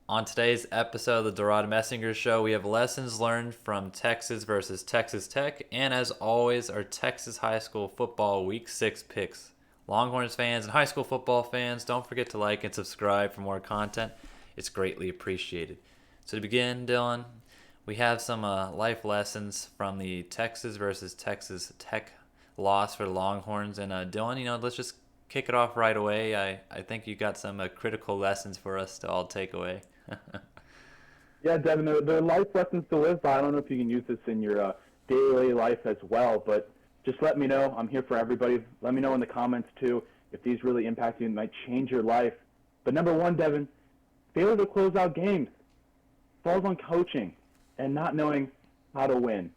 On today's episode of the DeRaud-Messinger Show, we have lessons learned from Texas versus Texas Tech, and as always, our Texas high school football Week 6 picks. Longhorns fans and high school football fans, don't forget to like and subscribe for more content. It's greatly appreciated. So to begin, Dylan, we have some life lessons from the Texas versus Texas Tech loss for the Longhorns. And Dylan, let's just kick it off right away. I think you got some critical lessons for us to all take away. Yeah, Devon, there are life lessons to live by. I don't know if you can use this in your daily life as well, but just let me know. I'm here for everybody. Let me know in the comments, too, if these really impact you and might change your life. But number one, Devon, failure to close out games falls on coaching and not knowing how to win.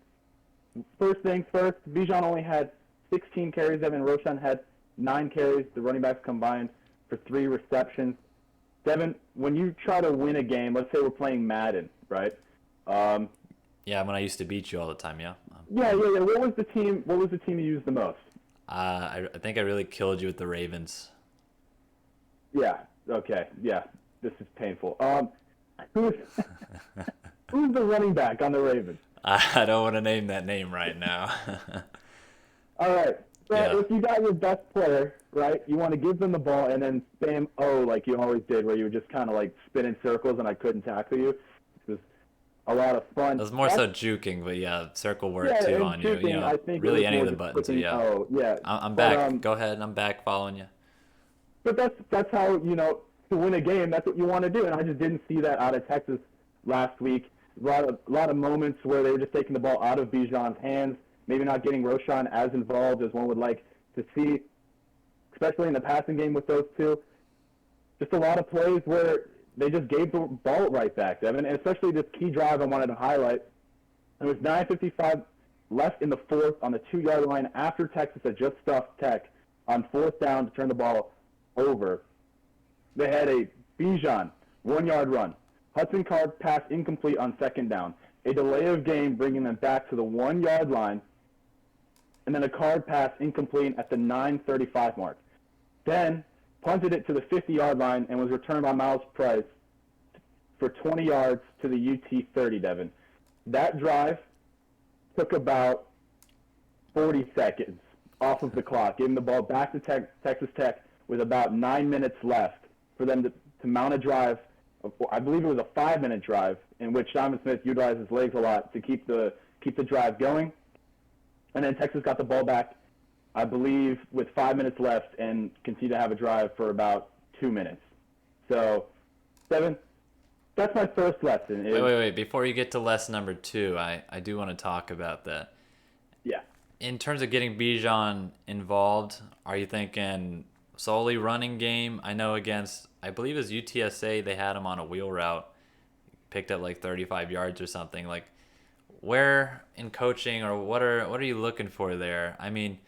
First things first, Bijan only had 16 carries. Devon Roshan had 9 carries. The running backs combined for 3 receptions. Devon, when you try to win a game, let's say we're playing Madden, right? Yeah, when I used to beat you all the time, yeah. Yeah. What was the team? What was the team you used the most? I think I really killed you with the Ravens. Yeah. Okay. Yeah. This is painful. Who's who's the running back on the Ravens? I don't want to name that name right now. All right. So Yeah. if you got your best player, right, you want to give them the ball and then spam O like you always did, where you would just kind of like spin in circles and I couldn't tackle you. It was a lot of fun. It was more so juking, but yeah, circle work Yeah, too and on you. juking, I think it Really was any more of the just buttons. So clicking yeah, O. Yeah. I'm But back. Go ahead. I'm back following you. But that's how, to win a game, that's what you want to do. And I just didn't see that out of Texas last week. A lot of moments where they were just taking the ball out of Bijan's hands, maybe not getting Roshan as involved as one would like to see, especially in the passing game with those two. Just a lot of plays where they just gave the ball right back, Devin, and especially this key drive I wanted to highlight. It was 9:55 left in the fourth on the 2-yard line after Texas had just stuffed Tech on fourth down to turn the ball over. They had a Bijan 1-yard run. Hudson Card pass incomplete on second down. A delay of game bringing them back to the 1-yard line. And then a Card pass incomplete at the 9:35 mark. Then punted it to the 50-yard line and was returned by Miles Price for 20 yards to the UT 30, Devin. That drive took about 40 seconds off of the clock, giving the ball back to Texas Tech with about 9 minutes left for them to mount a drive. I believe it was a 5-minute drive in which Donovan Smith utilized his legs a lot to keep the drive going. And then Texas got the ball back, I believe, with 5 minutes left and continued to have a drive for about 2 minutes. So, Devin, that's my first lesson. Wait. Before you get to lesson number 2, I do want to talk about that. Yeah. In terms of getting Bijan involved, are you thinking solely running game? I know I believe it was UTSA, they had him on a wheel route, picked up like 35 yards or something. Like, where in coaching or what are you looking for there? I mean,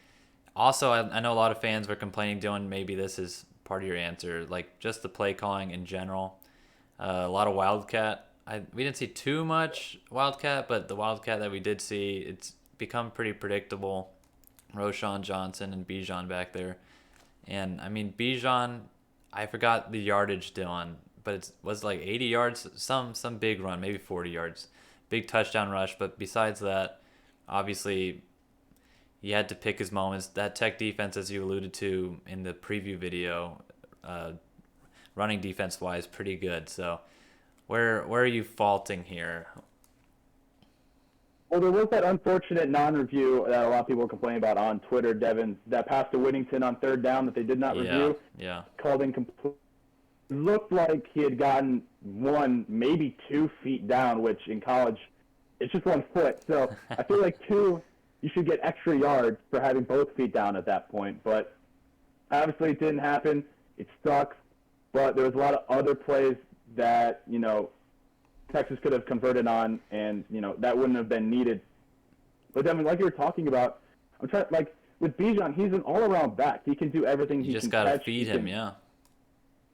also I know a lot of fans were complaining, Dylan, maybe this is part of your answer, like just the play calling in general. A lot of Wildcat. We didn't see too much Wildcat, but the Wildcat that we did see, it's become pretty predictable. Roshan Johnson and Bijan back there. And I mean, Bijan, I forgot the yardage, Dylan, but it was like 80 yards, some big run, maybe 40 yards. Big touchdown rush, but besides that, obviously, he had to pick his moments. That Tech defense, as you alluded to in the preview video, running defense-wise, pretty good. So where are you faulting here? Well, there was that unfortunate non-review that a lot of people were complaining about on Twitter, Devin, that pass to Whittington on third down that they did not review. Yeah. Called incomplete. Looked like he had gotten 1, maybe 2 feet down, which in college, it's just 1 foot. So I feel like 2, you should get extra yards for having both feet down at that point. But obviously it didn't happen. It sucks. But there was a lot of other plays that, Texas could have converted on, and, that wouldn't have been needed. But then, like you were talking about, I'm trying, like, with Bijan, he's an all-around back. He can do everything. You just got to feed him, yeah.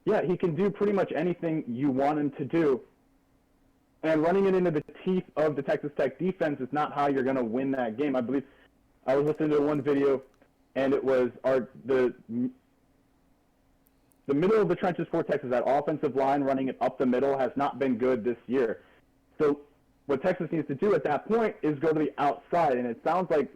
Yeah, he can do pretty much anything you want him to do. And running it into the teeth of the Texas Tech defense is not how you're going to win that game. I believe I was listening to one video, and it was the middle of the trenches for Texas, that offensive line running it up the middle has not been good this year. So what Texas needs to do at that point is go to the outside, and it sounds like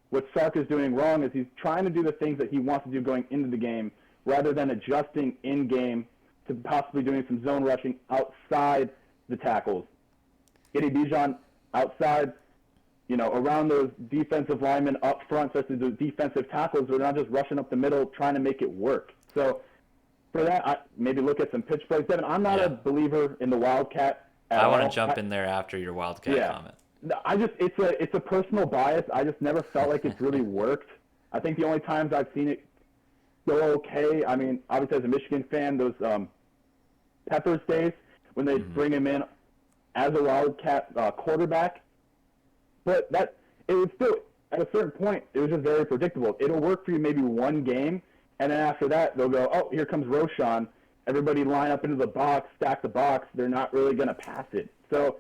what Sark is doing wrong is he's trying to do the things that he wants to do going into the game rather than adjusting in-game to possibly doing some zone rushing outside the tackles. Getting Bijan outside, around those defensive linemen up front, especially the defensive tackles, they're not just rushing up the middle trying to make it work. So for that, maybe look at some pitch plays. Devin, I'm not a believer in the Wildcat at all. I want to jump in there after your Wildcat comment. It's a personal bias. I just never felt like it's really worked. I think the only times I've seen it go okay, I mean, obviously as a Michigan fan, those Peppers days when they bring him in as a Wildcat quarterback. But it was still, at a certain point, it was just very predictable. It'll work for you maybe one game, and then after that, they'll go, oh, here comes Roshan. Everybody line up into the box, stack the box. They're not really going to pass it. So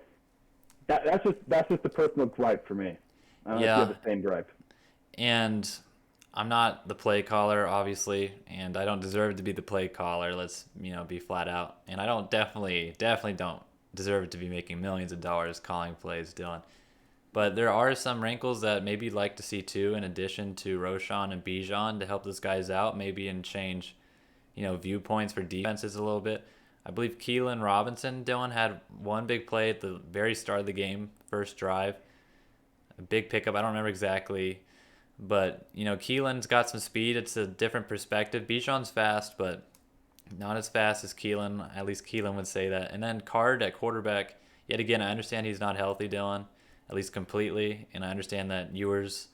that's just a personal gripe for me. I don't know if you have the same gripe. And I'm not the play caller, obviously, and I don't deserve to be the play caller. Let's, be flat out. And I definitely don't deserve to be making millions of dollars calling plays, Dylan. But there are some wrinkles that maybe you'd like to see too, in addition to Roshan and Bijan, to help those guys out, maybe and change, viewpoints for defenses a little bit. I believe Keelan Robinson, Dylan, had one big play at the very start of the game, first drive. A big pickup, I don't remember exactly. But, Keelan's got some speed. It's a different perspective. Bijan's fast, but not as fast as Keelan. At least Keelan would say that. And then Card at quarterback. Yet again, I understand he's not healthy, Dylan, at least completely. And I understand that Ewers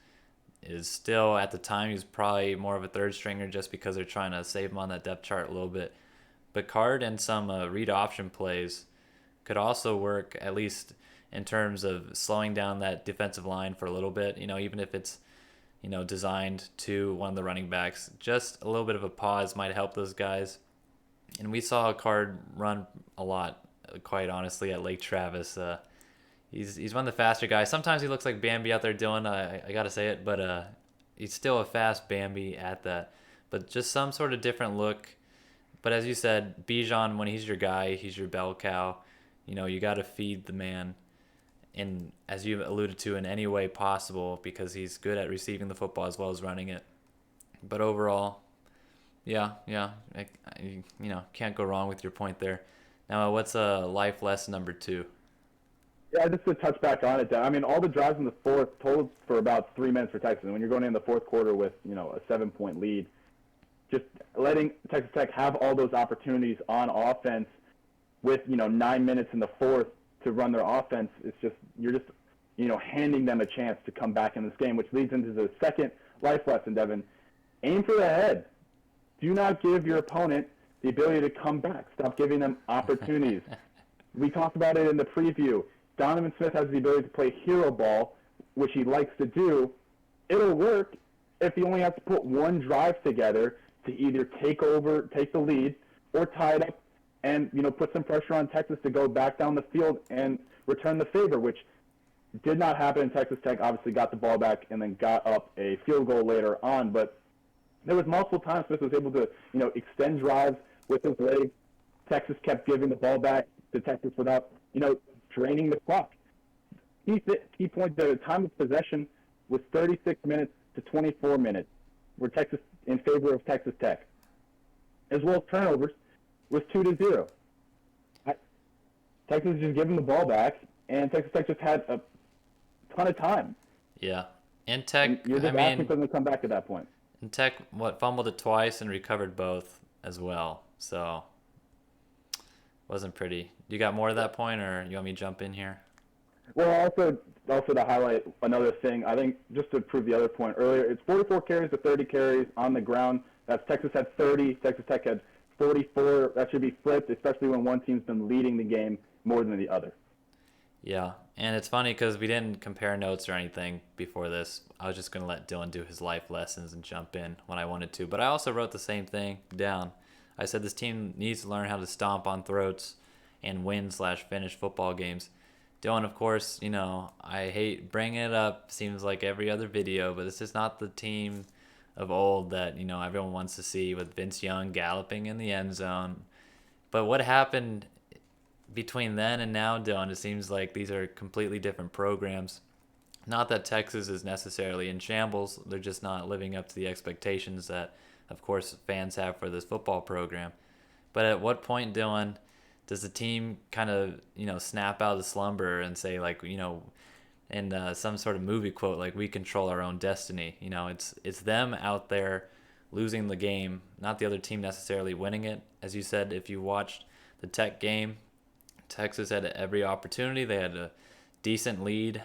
is still, at the time, he's probably more of a third stringer just because they're trying to save him on that depth chart a little bit. But Card and some read option plays could also work, at least in terms of slowing down that defensive line for a little bit, even if it's designed to one of the running backs. Just a little bit of a pause might help those guys. And we saw Card run a lot, quite honestly, at Lake Travis. He's one of the faster guys. Sometimes he looks like Bambi out there, Dylan. I got to say it, but he's still a fast Bambi at that. But just some sort of different look. But as you said, Bijan, when he's your guy, he's your bell cow. You got to feed the man. And as you alluded to, in any way possible, because he's good at receiving the football as well as running it. But overall, can't go wrong with your point there. Now, what's life lesson number 2? Yeah, just to touch back on it, I mean, all the drives in the fourth totaled for about 3 minutes for Texas. And when you're going in the fourth quarter with, a 7-point lead, just letting Texas Tech have all those opportunities on offense with, 9 minutes in the fourth to run their offense, you're just handing them a chance to come back in this game, which leads into the second life lesson, Devin. Aim for the head. Do not give your opponent the ability to come back. Stop giving them opportunities. We talked about it in the preview. Donovan Smith has the ability to play hero ball, which he likes to do. It'll work if he only has to put one drive together to either take the lead, or tie it up and, put some pressure on Texas to go back down the field and return the favor, which did not happen in Texas Tech. Obviously got the ball back and then got up a field goal later on. But there was multiple times Smith was able to, extend drives with his legs. Texas kept giving the ball back to Texas without, draining the clock. Key point, the time of possession was 36 minutes to 24 minutes, were Texas in favor of Texas Tech. As well as turnovers was 2-0. Texas just giving the ball back, and Texas Tech just had a ton of time. Yeah. And Tech, you're just asking for them to come back at that point. And Tech, fumbled it twice and recovered both as well. So, wasn't pretty. You got more to that point, or you want me to jump in here? Well, also to highlight another thing, I think just to prove the other point earlier, it's 44 carries to 30 carries on the ground. That's Texas had 30, Texas Tech had 44. That should be flipped, especially when one team's been leading the game more than the other. Yeah, and it's funny because we didn't compare notes or anything before this. I was just going to let Dylan do his life lessons and jump in when I wanted to. But I also wrote the same thing down. I said this team needs to learn how to stomp on throats and win/finish football games. Dylan, of course, I hate bringing it up. Seems like every other video, but this is not the team of old that, everyone wants to see with Vince Young galloping in the end zone. But what happened between then and now, Dylan, it seems like these are completely different programs. Not that Texas is necessarily in shambles, they're just not living up to the expectations that, of course, fans have for this football program. But at what point, Dylan, does the team kind of, snap out of slumber and say, like, in some sort of movie quote, like, we control our own destiny? It's them out there losing the game, not the other team necessarily winning it. As you said, if you watched the Tech game, Texas had every opportunity. They had a decent lead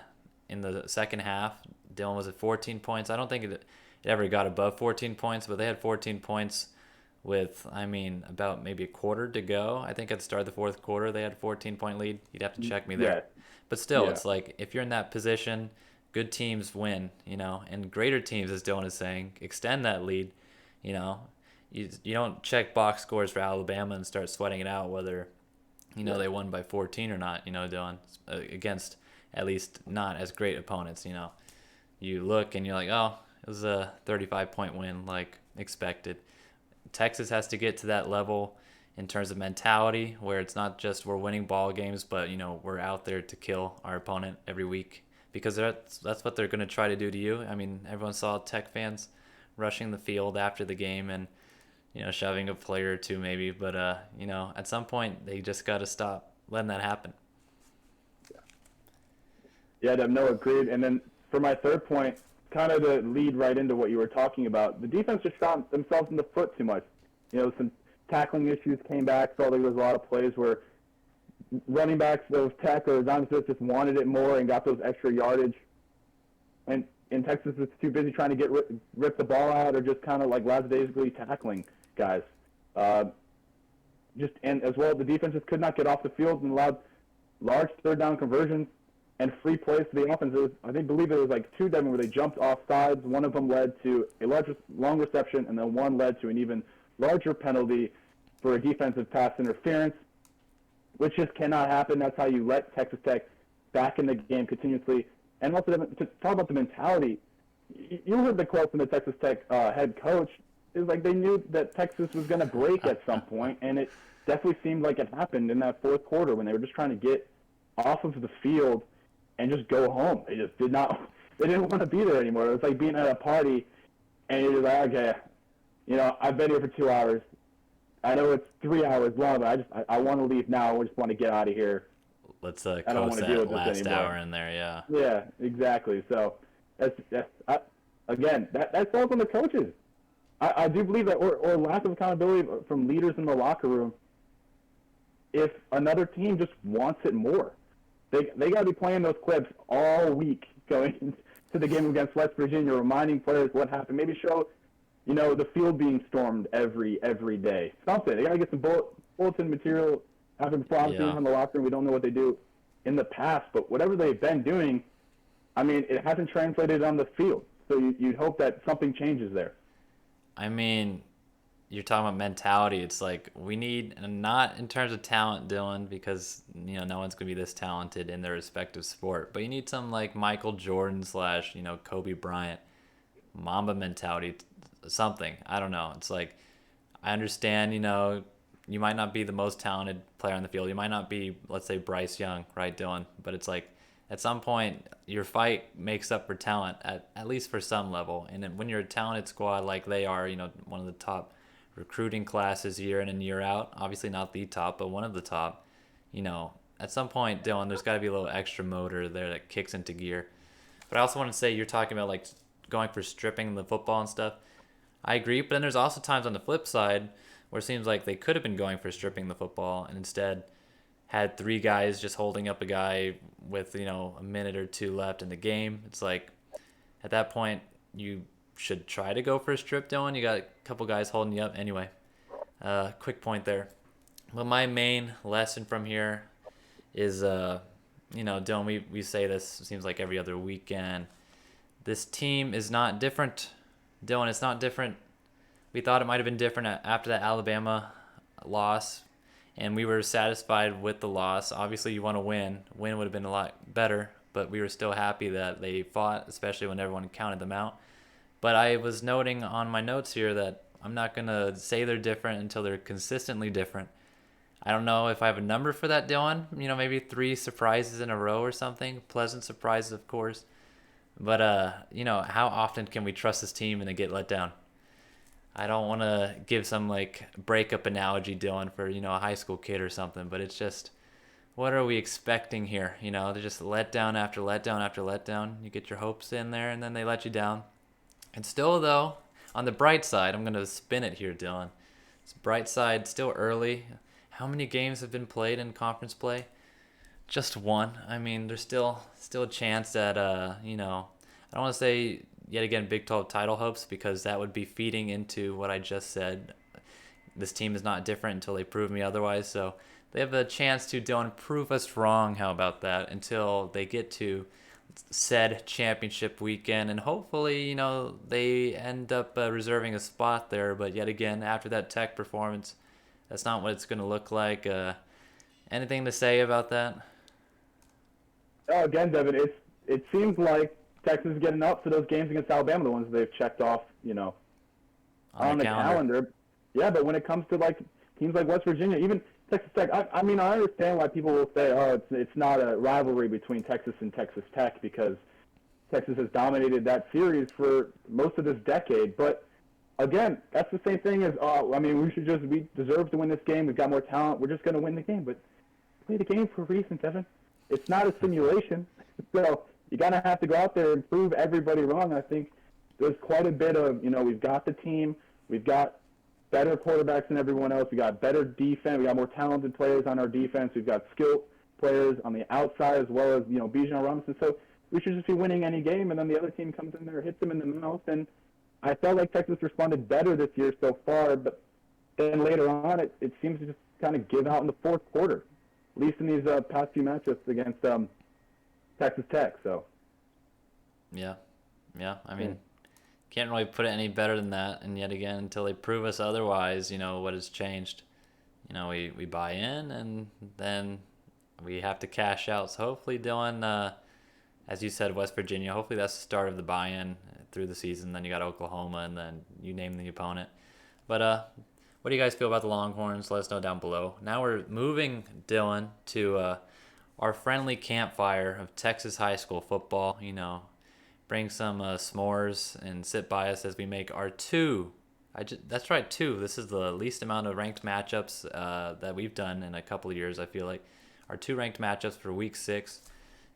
in the second half. Dylan, was at 14 points. I don't think it ever got above 14 points, but they had 14 points with, about maybe a quarter to go. I think at the start of the fourth quarter, they had a 14-point lead. You'd have to check me there. Yeah. But still, Yeah. it's like, if you're in that position, good teams win, and greater teams, as Dylan is saying, extend that lead. You don't check box scores for Alabama and start sweating it out whether, they won by 14 or not, Dylan, against at least not as great opponents. You look and you're like, oh, it was a 35-point win, like expected. Texas has to get to that level in terms of mentality, where it's not just we're winning ball games, but we're out there to kill our opponent every week, because that's what they're going to try to do to you. Everyone saw Tech fans rushing the field after the game and shoving a player or two maybe, but at some point they just got to stop letting that happen. Yeah, no, agreed. And then for my third point, kind of to lead right into what you were talking about, the defense just shot themselves in the foot too much. Some tackling issues came back. Felt like there was a lot of plays where running backs of Tech or Zion Smith just wanted it more and got those extra yardage. And in Texas, it's too busy trying to rip the ball out or just kind of like lackadaisically tackling guys. And as well, the defense just could not get off the field and allowed large third down conversions and free plays to the offense. I believe it was like two Devon where they jumped off sides. One of them led to a long reception, and then one led to an even larger penalty for a defensive pass interference, which just cannot happen. That's how you let Texas Tech back in the game continuously. And also, to talk about the mentality, you heard the quote from the Texas Tech head coach. It was like they knew that Texas was going to break at some point, and it definitely seemed like it happened in that fourth quarter when they were just trying to get off of the field and just go home. They just didn't want to be there anymore. It was like being at a party, and you're like, okay, I've been here for 2 hours. I know it's 3 hours long, but I want to leave now. I just want to get out of here. Let's I don't want to deal with this last anymore. hour in there, yeah. Yeah, exactly. So, again, that falls on the coaches. I do believe that, or lack of accountability from leaders in the locker room. If another team just wants it more, they got to be playing those clips all week going into the game against West Virginia, reminding players what happened. Maybe show, the field being stormed every day. Something. They got to get some bulletin material after the problem from the locker room. We don't know what they do in the past, but whatever they've been doing, it hasn't translated on the field. So you'd hope that something changes there. You're talking about mentality. It's like we need, and not in terms of talent, Dylan, because no one's gonna be this talented in their respective sport. But you need some like Michael Jordan / Kobe Bryant, Mamba mentality, something. I don't know. It's like, I understand. You might not be the most talented player on the field. You might not be, let's say, Bryce Young, right, Dylan? But it's like, at some point, your fight makes up for talent at least for some level. And then when you're a talented squad like they are, one of the top recruiting classes year in and year out, obviously not the top, but one of the top, at some point, Dylan, there's got to be a little extra motor there that kicks into gear. But I also want to say, you're talking about like going for stripping the football and stuff. I agree, but then there's also times on the flip side where it seems like they could have been going for stripping the football and instead had three guys just holding up a guy with, a minute or two left in the game. It's like, at that point, you should try to go for a strip, Dylan. You got a couple guys holding you up. Anyway, quick point there. But my main lesson from here is, Dylan, we say this, it seems like every other weekend. This team is not different. Dylan, it's not different. We thought it might have been different after that Alabama loss, and we were satisfied with the loss. Obviously, you want to win. Win would have been a lot better, but we were still happy that they fought, especially when everyone counted them out. But I was noting on my notes here that I'm not going to say they're different until they're consistently different. I don't know if I have a number for that, Dylan. Maybe 3 surprises in a row or something. Pleasant surprises, of course. But, how often can we trust this team and then get let down? I don't want to give some, like, breakup analogy, Dylan, for, a high school kid or something. But it's just, what are we expecting here? They're just let down after let down after let down. You get your hopes in there, and then they let you down. And still, though, on the bright side, I'm going to spin it here, Dylan. It's bright side, still early. How many games have been played in conference play? Just one. I mean, there's still a chance that, I don't want to say, yet again, Big 12 title hopes, because that would be feeding into what I just said. This team is not different until they prove me otherwise. So they have a chance to, Dylan, prove us wrong. How about that? Until they get to said championship weekend, and hopefully they end up reserving a spot there. But yet again, after that Tech performance, that's not what it's going to look like. Anything to say about that? Oh, again, Devin, it seems like Texas is getting up for those games against Alabama, the ones they've checked off on the calendar. Yeah, but when it comes to like teams like West Virginia, even Texas Tech, I mean, I understand why people will say, oh, it's not a rivalry between Texas and Texas Tech, because Texas has dominated that series for most of this decade. But again, that's the same thing as, we deserve to win this game. We've got more talent. We're just going to win the game. But play the game for a reason, Devin. It's not a simulation. So you got to have to go out there and prove everybody wrong. I think there's quite a bit of, we've got the team. We've got better quarterbacks than everyone else. We got better defense. We got more talented players on our defense. We've got skilled players on the outside as well as, Bijan Robinson. So we should just be winning any game, and then the other team comes in there, hits them in the mouth. And I felt like Texas responded better this year so far, but then later on it seems to just kind of give out in the fourth quarter, at least in these past few matchups against Texas Tech. So yeah, I mean, can't really put it any better than that. And yet again, until they prove us otherwise, what has changed? We buy in, and then we have to cash out. So hopefully, Dylan, as you said, West Virginia, hopefully that's the start of the buy-in through the season. Then you got Oklahoma, and then you name the opponent. But what do you guys feel about the Longhorns? Let us know down below. Now we're moving, Dylan, to our friendly campfire of Texas high school football. Bring some s'mores and sit by us as we make our two. That's right, two. This is the least amount of ranked matchups that we've done in a couple of years, I feel like. Our 2 ranked matchups for week 6.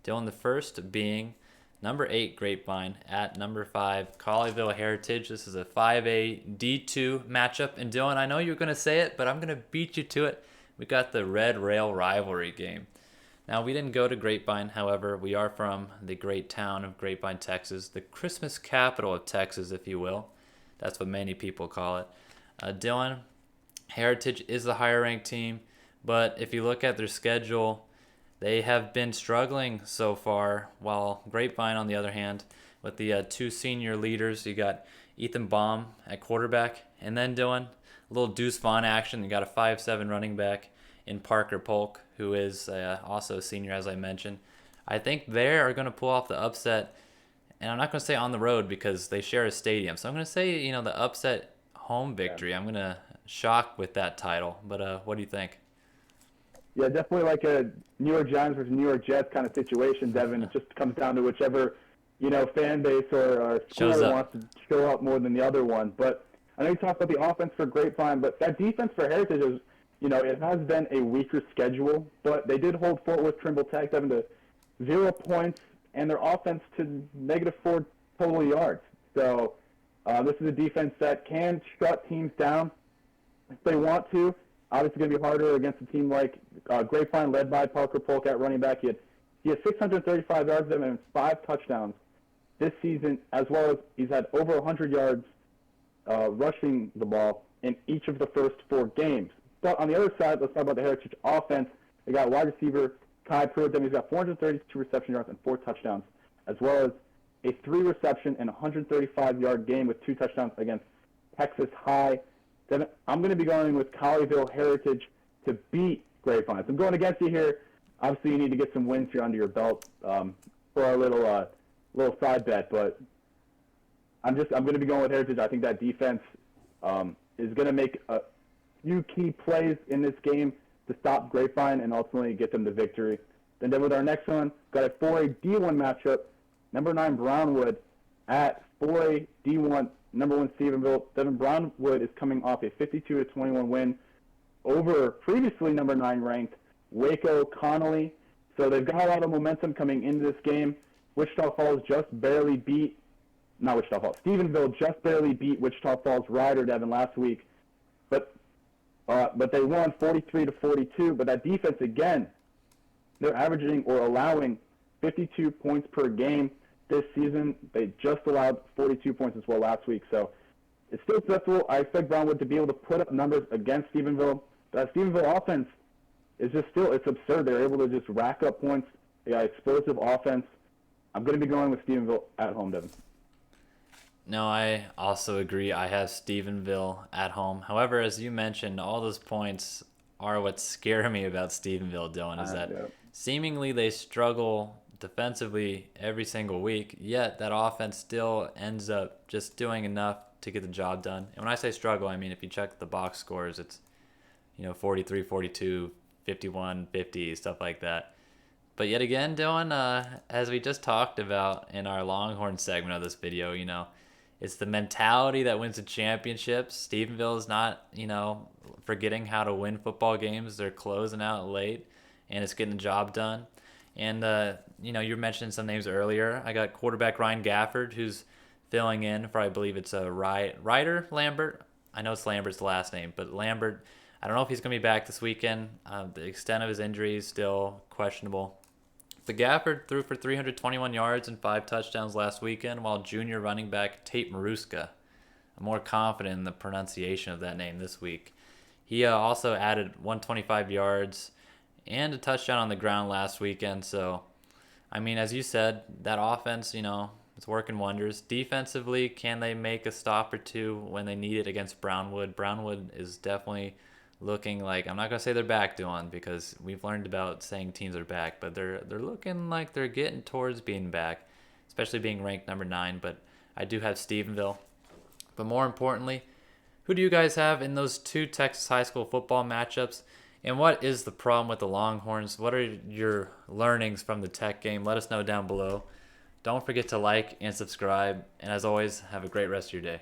Dylan, the first being number 8 Grapevine at number 5 Colleyville Heritage. This is a 5A D2 matchup. And Dylan, I know you're going to say it, but I'm going to beat you to it. We got the Red Rail rivalry game. Now, we didn't go to Grapevine. However, we are from the great town of Grapevine, Texas, the Christmas capital of Texas, if you will. That's what many people call it. Dylan, Heritage is the higher-ranked team, but if you look at their schedule, they have been struggling so far, while Grapevine, on the other hand, with the 2 senior leaders, you got Ethan Baum at quarterback, and then Dylan, a little Deuce Vaughn action. You got a 5'7" running back in Parker Polk, who is also a senior, as I mentioned. I think they are going to pull off the upset, and I'm not going to say on the road because they share a stadium. So I'm going to say, the upset home victory. I'm going to shock with that title. But what do you think? Yeah, definitely like a New York Giants versus New York Jets kind of situation, Devin. It just comes down to whichever, fan base or school wants to show up more than the other one. But I know you talked about the offense for Grapevine, but that defense for Heritage is, it has been a weaker schedule, but they did hold Fort Worth Trimble Tech Devin to 0 points and their offense to -4 total yards. So this is a defense that can shut teams down if they want to. Obviously, going to be harder against a team like Grapevine, led by Parker Polk at running back. He had 635 yards and 5 touchdowns this season, as well as he's had over 100 yards rushing the ball in each of the first 4 games. But on the other side, let's talk about the Heritage offense. They got wide receiver Kai Pruitt. He's got 432 reception yards and 4 touchdowns, as well as a 3-reception and 135-yard game with 2 touchdowns against Texas High. Then I'm going to be going with Colleyville Heritage to beat Grapevine. So I'm going against you here. Obviously, you need to get some wins here under your belt for our little side bet. But I'm going to be going with Heritage. I think that defense is going to make a few key plays in this game to stop Grapevine and ultimately get them the victory. Then with our next one, got a 4A D1 matchup. Number 9 Brownwood at 4A D1 number 1 Stephenville. Devon Brownwood is coming off a 52-21 win over previously number 9 ranked Waco Connolly. So they've got a lot of momentum coming into this game. Stephenville just barely beat Wichita Falls Rider Devon last week, but they won 43-42. But that defense again, they're averaging or allowing 52 points per game this season. They just allowed 42 points as well last week, so it's still successful. I expect Brownwood to be able to put up numbers against Stephenville. That Stephenville offense is just it's absurd. They're able to just rack up points. They got explosive offense. I'm going to be going with Stephenville at home, Devon. No, I also agree. I have Stephenville at home. However, as you mentioned, all those points are what scare me about Stephenville, Dylan, is that seemingly they struggle defensively every single week, yet that offense still ends up just doing enough to get the job done. And when I say struggle, I mean if you check the box scores, it's 43, 42, 51, 50, stuff like that. But yet again, Dylan, as we just talked about in our Longhorn segment of this video, it's the mentality that wins the championships. Stephenville is not, forgetting how to win football games. They're closing out late, and it's getting the job done. And, you mentioned some names earlier. I got quarterback Ryan Gafford, who's filling in for, I believe it's a Ryder Lambert. I know it's Lambert's the last name, but Lambert, I don't know if he's going to be back this weekend. The extent of his injury is still questionable. But Gafford threw for 321 yards and 5 touchdowns last weekend, while junior running back Tate Maruska, I'm more confident in the pronunciation of that name this week. He also added 125 yards and a touchdown on the ground last weekend. So, I mean, as you said, that offense, it's working wonders. Defensively, can they make a stop or two when they need it against Brownwood? Brownwood is definitely looking like, I'm not going to say they're back, Dylan, because we've learned about saying teams are back, but they're looking like they're getting towards being back, especially being ranked number 9. But I do have Stephenville. But more importantly, who do you guys have in those 2 Texas high school football matchups? And what is the problem with the Longhorns? What are your learnings from the Tech game? Let us know down below. Don't forget to like and subscribe. And as always, have a great rest of your day.